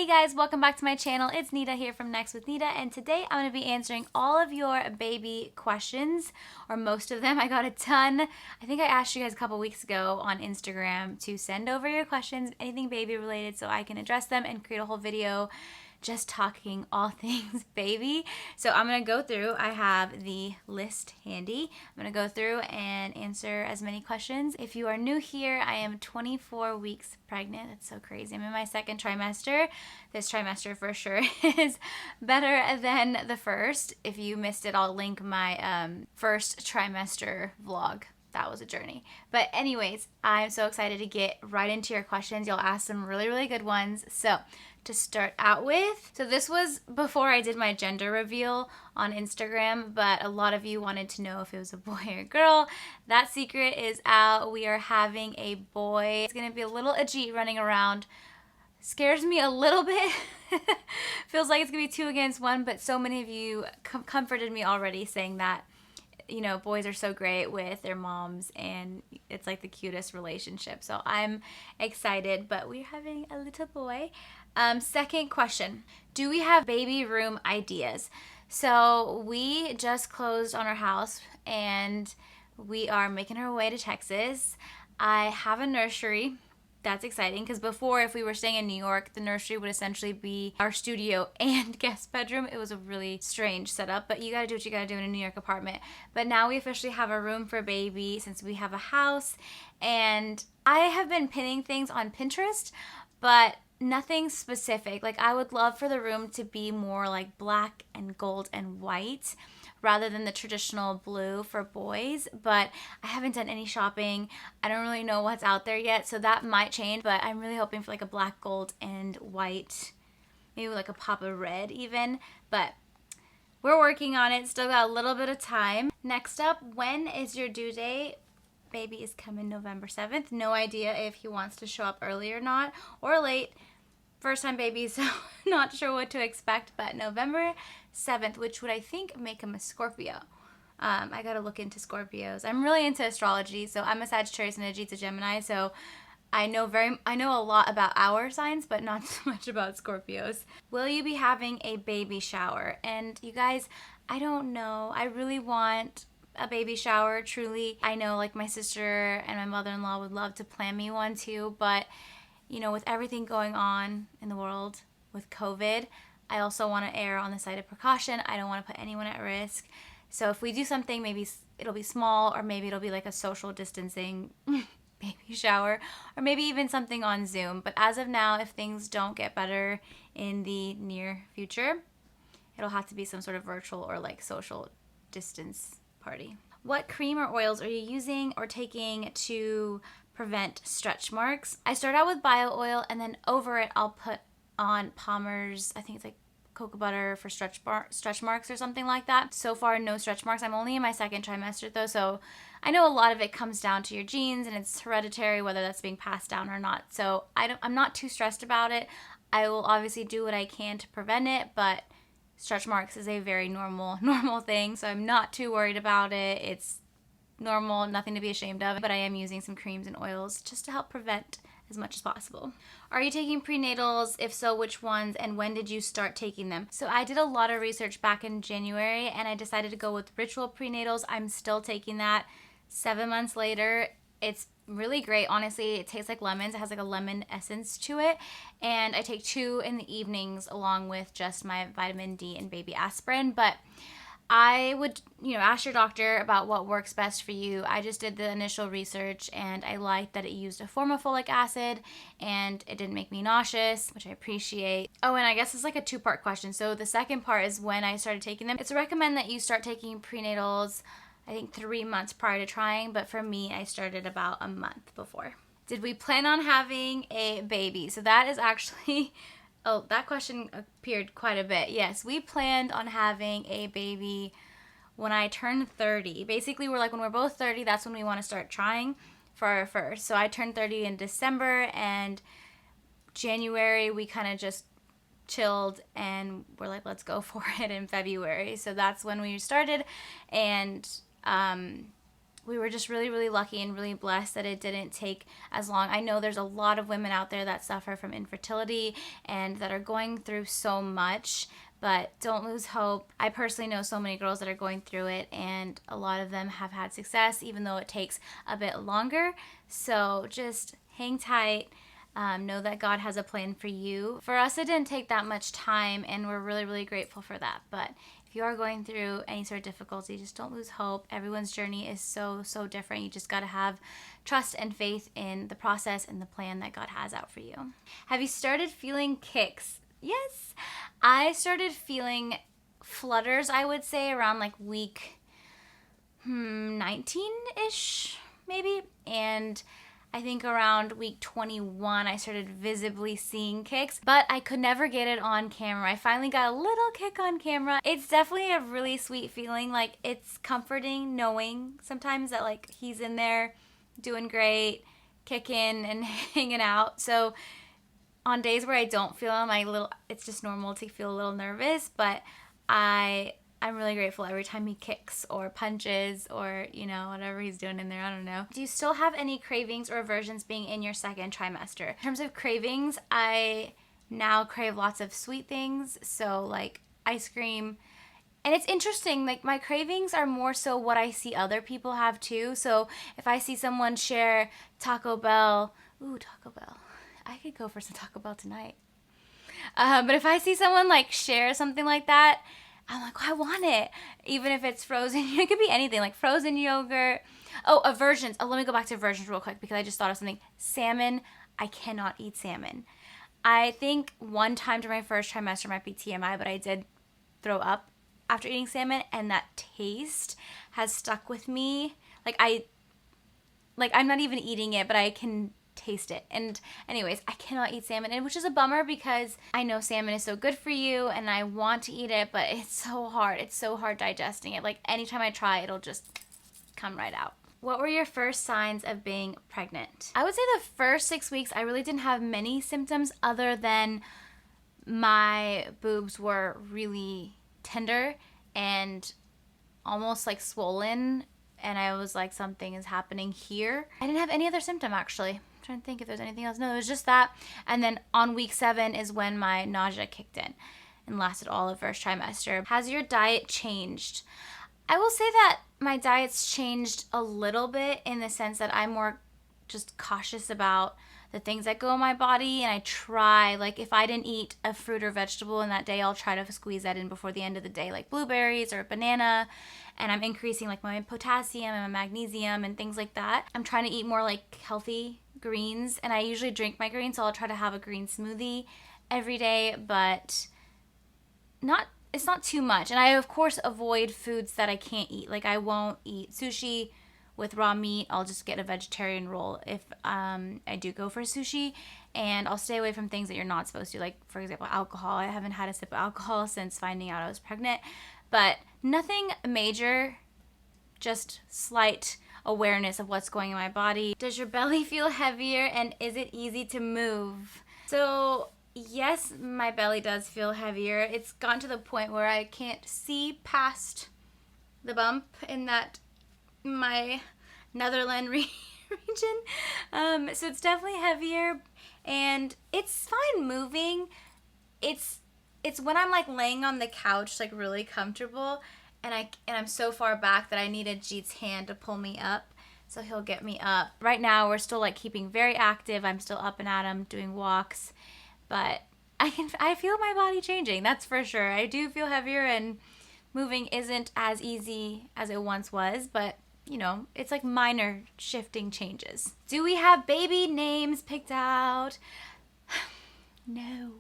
guys, welcome back to my channel. It's Nita here from Next with Nita, and today I'm going to be answering all of your baby questions, or most of them. I got a ton. I think I asked you guys a couple weeks ago on Instagram to send over your questions, anything baby related, so I can address them and create a whole video just talking all things baby. So I'm going to go through. I have the list handy. I'm going to go through and answer as many questions. If you are new here, I am 24 weeks pregnant. That's so crazy. I'm in my second trimester. This trimester for sure is better than the first. If you missed it, I'll link my first trimester vlog. That was a journey. But anyways, I'm so excited to get right into your questions. You'll ask some really good ones. So to start out with, so this was before I did my gender reveal on Instagram, but a lot of you wanted to know if it was a boy or a girl. That secret is out. We are having a boy. It's gonna be a little Ajit running around. Scares me a little bit. Feels like it's gonna be 2 against 1, but so many of you comforted me already saying that, you know, boys are so great with their moms and it's like the cutest relationship. So I'm excited, but we're having a little boy. Second question, do we have baby room ideas? So we just closed on our house and we are making our way to Texas. I have a nursery. That's exciting because before, if we were staying in New York, the nursery would essentially be our studio and guest bedroom. It was a really strange setup, but you gotta do what you gotta do in a New York apartment. But now we officially have a room for baby since we have a house, and I have been pinning things on Pinterest, but nothing specific. Like, I would love for the room to be more like black and gold and white rather than the traditional blue for boys, but I haven't done any shopping. I don't really know what's out there yet, so that might change, but I'm really hoping for like a black, gold, and white, maybe like a pop of red even, but we're working on it. Still got a little bit of time. Next up, when is your due date? Baby is coming November 7th. No idea if he wants to show up early or not, or late. First time baby, so not sure what to expect, but November 7th, which would I think make him a Scorpio. I gotta look into Scorpios. I'm really into astrology, so I'm a Sagittarius and Ajit's a Gemini, so I know a lot about our signs, but not so much about Scorpios. Will you be having a baby shower? And you guys, I don't know. I really want a baby shower, truly. I know like my sister and my mother-in-law would love to plan me one too, but you know, with everything going on in the world with COVID, I also want to err on the side of precaution. I don't want to put anyone at risk. So if we do something, maybe it'll be small, or maybe it'll be like a social distancing baby shower, or maybe even something on Zoom. But as of now, if things don't get better in the near future, it'll have to be some sort of virtual or like social distance party. What cream or oils are you using or taking to prevent stretch marks? I start out with bio oil, and then over it I'll put on Palmer's, I think it's like cocoa butter for stretch marks or something like that. So far, no stretch marks. I'm only in my second trimester though, so I know a lot of it comes down to your genes and it's hereditary, whether that's being passed down or not. So I'm not too stressed about it. I will obviously do what I can to prevent it, but stretch marks is a very normal thing, so I'm not too worried about it. It's normal, nothing to be ashamed of, but I am using some creams and oils just to help prevent as much as possible. Are you taking prenatals? If so, which ones, and when did you start taking them? So I did a lot of research back in January and I decided to go with Ritual prenatals. I'm still taking that 7 months later. It's really great, honestly. It tastes like lemons. It has like a lemon essence to it, and I take 2 in the evenings along with just my vitamin D and baby aspirin. But I would, ask your doctor about what works best for you. I just did the initial research and I liked that it used a form of folic acid and it didn't make me nauseous, which I appreciate. Oh, and I guess it's like a 2-part question. So the second part is when I started taking them. It's recommend that you start taking prenatals, I think 3 months prior to trying, but for me, I started about a month before. Did we plan on having a baby? So that is actually... Oh, that question appeared quite a bit. Yes, we planned on having a baby when I turned 30. Basically, we're like, when we're both 30, that's when we want to start trying for our first. So I turned 30 in December, and January we kind of just chilled and we're like, let's go for it in February. So that's when we started, and we were just really, really lucky and really blessed that it didn't take as long. I know there's a lot of women out there that suffer from infertility and that are going through so much, but don't lose hope. I personally know so many girls that are going through it, and a lot of them have had success, even though it takes a bit longer. So just hang tight. Know that God has a plan for you. For us, it didn't take that much time, and we're really, really grateful for that. But if you are going through any sort of difficulty, just don't lose hope. Everyone's journey is so, so different. You just got to have trust and faith in the process and the plan that God has out for you. Have you started feeling kicks? Yes. I started feeling flutters, I would say, around like week 19-ish, maybe. And I think around week 21, I started visibly seeing kicks, but I could never get it on camera. I finally got a little kick on camera. It's definitely a really sweet feeling. Like, it's comforting knowing sometimes that like he's in there doing great, kicking and hanging out. So on days where I don't feel him, it's just normal to feel a little nervous, but I'm really grateful every time he kicks or punches or, whatever he's doing in there. I don't know. Do you still have any cravings or aversions being in your second trimester? In terms of cravings, I now crave lots of sweet things, so like ice cream. And it's interesting, like my cravings are more so what I see other people have too. So if I see someone share Taco Bell, Taco Bell. I could go for some Taco Bell tonight. But if I see someone like share something like that, I'm like, I want it. Even if it's frozen. It could be anything, like frozen yogurt. Oh, aversions. Let me go back to aversions real quick because I just thought of something. Salmon. I cannot eat salmon. I think one time during my first trimester might be TMI, but I did throw up after eating salmon, and that taste has stuck with me. I'm not even eating it, but I can taste it. And anyways, I cannot eat salmon, and which is a bummer because I know salmon is so good for you and I want to eat it, but it's so hard. It's so hard digesting it. Like anytime I try, it'll just come right out. What were your first signs of being pregnant? I would say the first 6 weeks, I really didn't have many symptoms other than my boobs were really tender and almost like swollen, and I was like, something is happening here. I didn't have any other symptom actually. Trying to think if there's anything else. No, it was just that. And then on week 7 is when my nausea kicked in and lasted all of first trimester. Has your diet changed? I will say that my diet's changed a little bit in the sense that I'm more just cautious about the things that go in my body, and I try, like if I didn't eat a fruit or vegetable in that day, I'll try to squeeze that in before the end of the day, like blueberries or a banana, and I'm increasing like my potassium and my magnesium and things like that. I'm trying to eat more like healthy greens, and I usually drink my greens, so I'll try to have a green smoothie every day, but it's not too much. And I of course avoid foods that I can't eat. Like I won't eat sushi with raw meat. I'll just get a vegetarian roll if I do go for sushi, and I'll stay away from things that you're not supposed to, like for example alcohol. I haven't had a sip of alcohol since finding out I was pregnant, but nothing major, just slight awareness of what's going in my body. Does your belly feel heavier, and is it easy to move? So yes, my belly does feel heavier. It's gotten to the point where I can't see past the bump in that my Netherland region. So it's definitely heavier, and it's fine moving. It's when I'm like laying on the couch like really comfortable, and I'm so far back that I needed Jeet's hand to pull me up, so he'll get me up. Right now we're still like keeping very active. I'm still up and at him doing walks, but I feel my body changing, that's for sure. I do feel heavier, and moving isn't as easy as it once was, but it's like minor shifting changes. Do we have baby names picked out? No,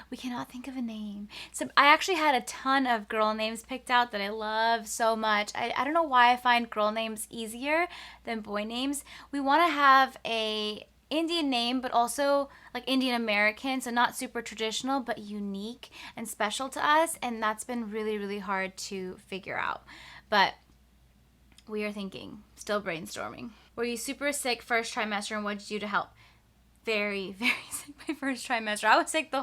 we cannot think of a name. So I actually had a ton of girl names picked out that I love so much. I don't know why I find girl names easier than boy names. We want to have a Indian name, but also like Indian American, so not super traditional, but unique and special to us, and that's been really, really hard to figure out. But we are thinking, still brainstorming. Were you super sick first trimester, and what did you do to help? Very, very sick my first trimester. I was sick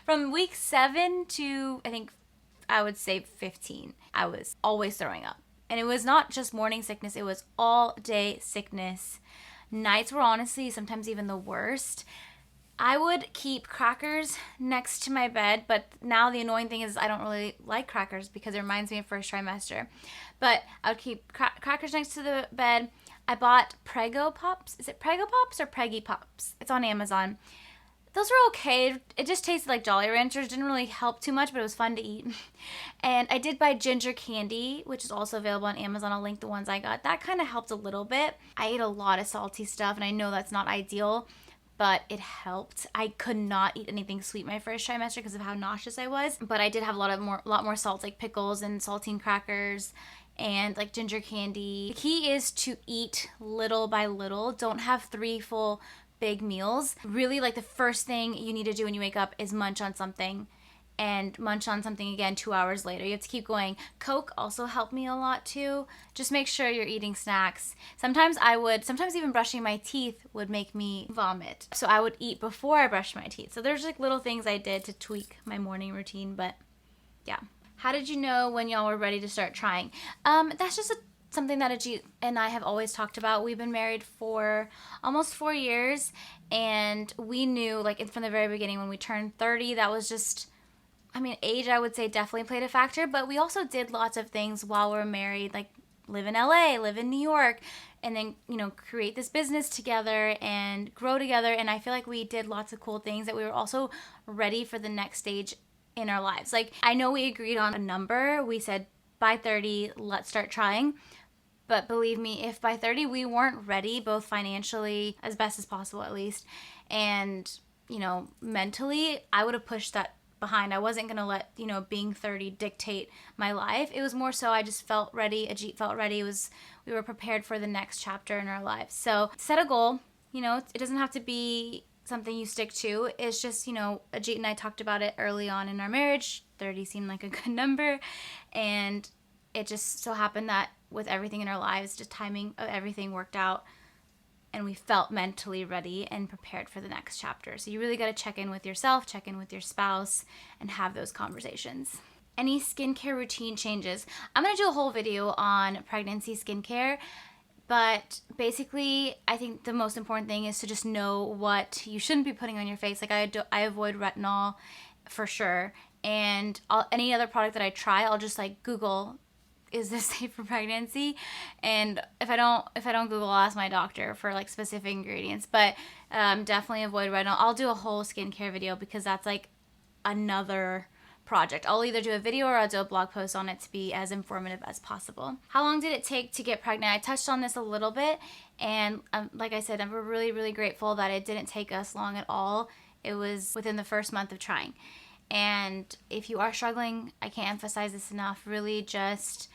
from week 7 to I would say 15. I was always throwing up. And it was not just morning sickness, it was all day sickness. Nights were honestly sometimes even the worst. I would keep crackers next to my bed, but now the annoying thing is I don't really like crackers because it reminds me of first trimester. But I would keep crackers next to the bed. I bought Prego Pops. Is it Prego Pops or Preggy Pops? It's on Amazon. Those were okay. It just tasted like Jolly Ranchers. Didn't really help too much, but it was fun to eat. And I did buy ginger candy, which is also available on Amazon. I'll link the ones I got. That kind of helped a little bit. I ate a lot of salty stuff, and I know that's not ideal, but it helped. I could not eat anything sweet my first trimester because of how nauseous I was. But I did have a lot more salt, like pickles and saltine crackers and like ginger candy. The key is to eat little by little. Don't have 3 full big meals. Really, like the first thing you need to do when you wake up is munch on something, and munch on something again 2 hours later. You have to keep going. Coke also helped me a lot too. Just make sure you're eating snacks. Sometimes even brushing my teeth would make me vomit. So I would eat before I brushed my teeth. So there's like little things I did to tweak my morning routine, but yeah. How did you know when y'all were ready to start trying? That's just something that Ajit and I have always talked about. We've been married for almost 4 years, and we knew like from the very beginning when we turned 30, that was just, age I would say definitely played a factor, but we also did lots of things while we were married, like live in LA, live in New York, and then, create this business together and grow together. And I feel like we did lots of cool things that we were also ready for the next stage in our lives. Like, I know we agreed on a number. We said by 30, let's start trying. But believe me, if by 30 we weren't ready, both financially, as best as possible at least, and, mentally, I would have pushed that behind. I wasn't going to let, being 30 dictate my life. It was more so I just felt ready. Ajit felt ready. We were prepared for the next chapter in our lives. So set a goal. It doesn't have to be something you stick to. It's just, Ajit and I talked about it early on in our marriage. 30 seemed like a good number. And it just so happened that with everything in our lives, just timing of everything worked out, and we felt mentally ready and prepared for the next chapter. So you really got to check in with yourself, check in with your spouse, and have those conversations. Any skincare routine changes? I'm going to do a whole video on pregnancy skincare, but basically I think the most important thing is to just know what you shouldn't be putting on your face. Like I avoid retinol for sure, and any other product that I try, I'll just like Google, is this safe for pregnancy? And if I don't Google, I'll ask my doctor for like specific ingredients. But definitely avoid retinol. I'll do a whole skincare video because that's like another project. I'll either do a video or I'll do a blog post on it to be as informative as possible. How long did it take to get pregnant? I touched on this a little bit, and like I said, I'm really, really grateful that it didn't take us long at all. It was within the first month of trying. And if you are struggling, I can't emphasize this enough, really just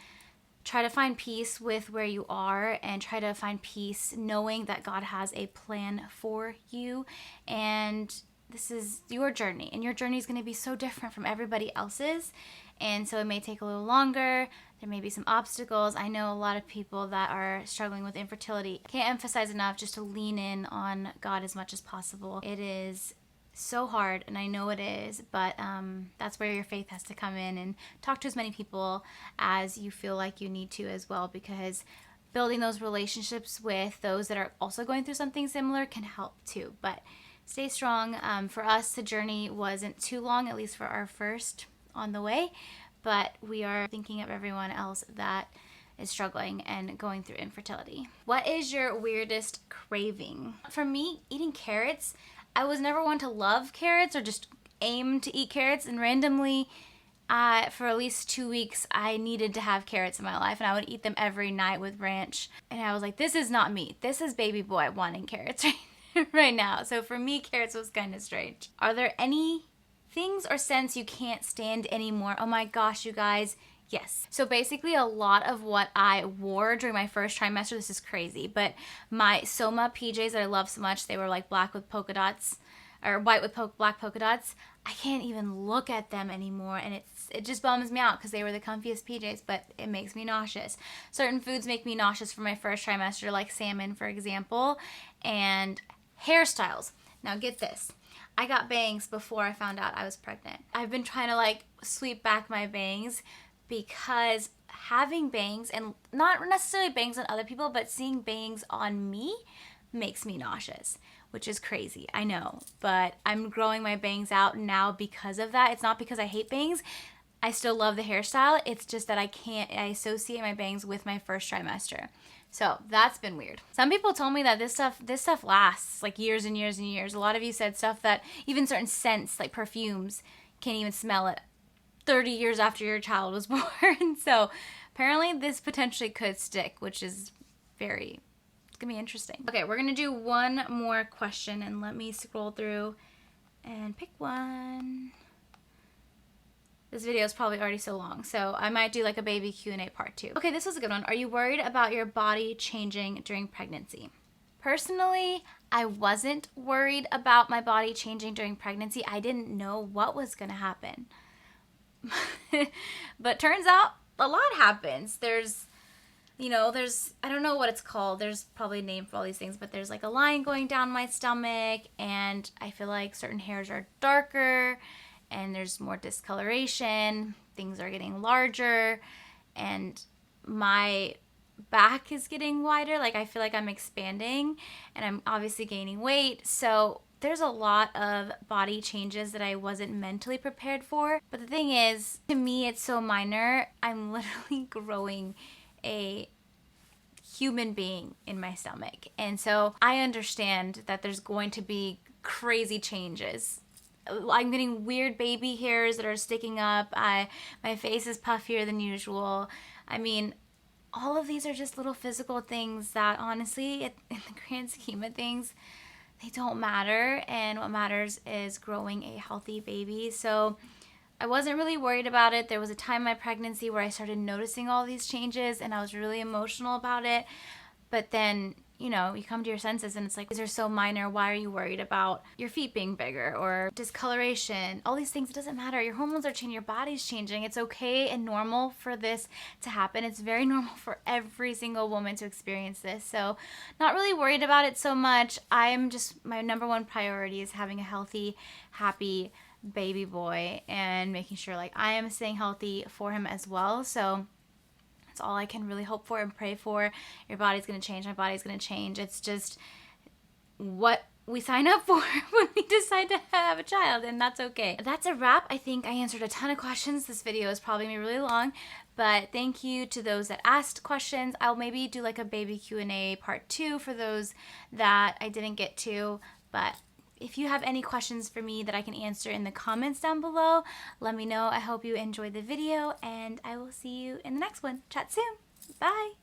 try to find peace with where you are, and try to find peace knowing that God has a plan for you, and this is your journey, and your journey is going to be so different from everybody else's, and so it may take a little longer. There may be some obstacles. I know a lot of people that are struggling with infertility. Can't emphasize enough just to lean in on God as much as possible. It is so hard, and I know it is, but that's where your faith has to come in, and talk to as many people as you feel like you need to as well, because building those relationships with those that are also going through something similar can help too. But stay strong. For us, the journey wasn't too long, at least for our first on the way, but we are thinking of everyone else that is struggling and going through infertility. What is your weirdest craving? For me, eating carrots. I was never one to love carrots or just aim to eat carrots, and randomly for at least 2 weeks I needed to have carrots in my life, and I would eat them every night with ranch, and I was like, this is not me. This is baby boy wanting carrots right now. So for me, carrots was kind of strange. Are there any things or scents you can't stand anymore? Oh my gosh, you guys. Yes. So basically a lot of what I wore during my first trimester, this is crazy, but my Soma PJs that I love so much, they were like black with polka dots, or white with black polka dots. I can't even look at them anymore, and it just bums me out because they were the comfiest PJs, but it makes me nauseous. Certain foods make me nauseous for my first trimester, like salmon, for example, and hairstyles. Now get this. I got bangs before I found out I was pregnant. I've been trying to like sweep back my bangs because having bangs, and not necessarily bangs on other people, but seeing bangs on me makes me nauseous, which is crazy, I know, but I'm growing my bangs out now because of that. It's not because I hate bangs. I still love the hairstyle. It's just that I associate my bangs with my first trimester. So that's been weird. Some people told me that this stuff lasts like years and years and years. A lot of you said stuff that even certain scents like perfumes can't even smell it 30 years after your child was born. So apparently this potentially could stick, which is it's gonna be interesting. Okay, we're gonna do one more question, and let me scroll through and pick one. This video is probably already so long, so I might do like a baby Q&A part 2. Okay, this was a good one. Are you worried about your body changing during pregnancy? Personally, I wasn't worried about my body changing during pregnancy. I didn't know what was gonna happen. But turns out a lot happens. There's, I don't know what it's called. There's probably a name for all these things, but there's like a line going down my stomach, and I feel like certain hairs are darker, and there's more discoloration, things are getting larger, and my back is getting wider. Like I feel like I'm expanding, and I'm obviously gaining weight. So there's a lot of body changes that I wasn't mentally prepared for. But the thing is, to me, it's so minor. I'm literally growing a human being in my stomach. And so I understand that there's going to be crazy changes. I'm getting weird baby hairs that are sticking up. My face is puffier than usual. I mean, all of these are just little physical things that honestly, in the grand scheme of things, they don't matter. And what matters is growing a healthy baby. So I wasn't really worried about it. There was a time in my pregnancy where I started noticing all these changes, and I was really emotional about it. But then, you come to your senses and it's like, these are so minor. Why are you worried about your feet being bigger or discoloration? All these things, it doesn't matter. Your hormones are changing, your body's changing. It's okay and normal for this to happen. It's very normal for every single woman to experience this. So not really worried about it so much. My number one priority is having a healthy, happy baby boy and making sure like I am staying healthy for him as well. So that's all I can really hope for and pray for. Your body's going to change. My body's going to change. It's just what we sign up for when we decide to have a child, and that's okay. That's a wrap. I think I answered a ton of questions. This video is probably going to be really long, but thank you to those that asked questions. I'll maybe do like a baby Q&A part 2 for those that I didn't get to, but if you have any questions for me that I can answer in the comments down below, let me know. I hope you enjoyed the video, and I will see you in the next one. Chat soon. Bye.